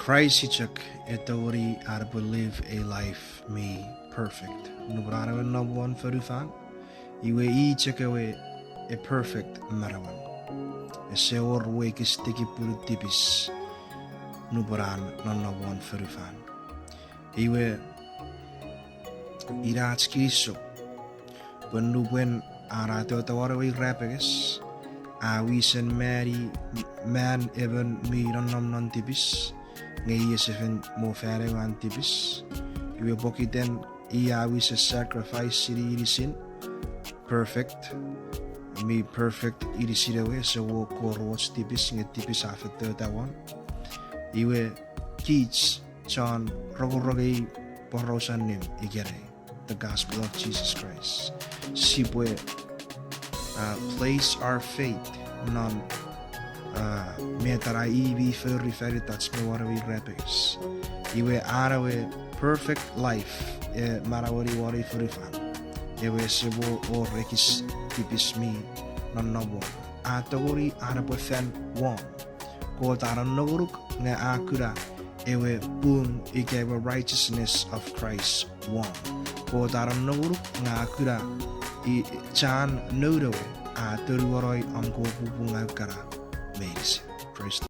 Christ ichak etawari arabo live a life me perfect. Nubrara number one farufan. Iwe ichak a perfect marawan. A seor wake sticky puritibis. Nubaran number one farufan. Iwe iratskiso. Penubwen arato tawarawi rapagas. Awisan Mary man even me non tibis. Ngay seven mo fare wan tibis. Iwe bokiten iawis a sacrifice irisin. Perfect. Me perfect irisidawe so wo koros tibis nge tibis after one. Iwe kids John rogorogay porosan nim igere. The gospel of Jesus Christ. Sipwe place our faith non metara ibi furry touch me what we repes. Iwe arawe perfect life marawari wari furifan. Ewe sebo or rekis tipis me non nobo. Atawari arapo fan one. Ko taran noguruk nga akura ewe boom ikewa righteousness of Christ one. Ko taran noguruk nga akura I chan nodowe a turuwaroy ang ko pupungag kara. Praise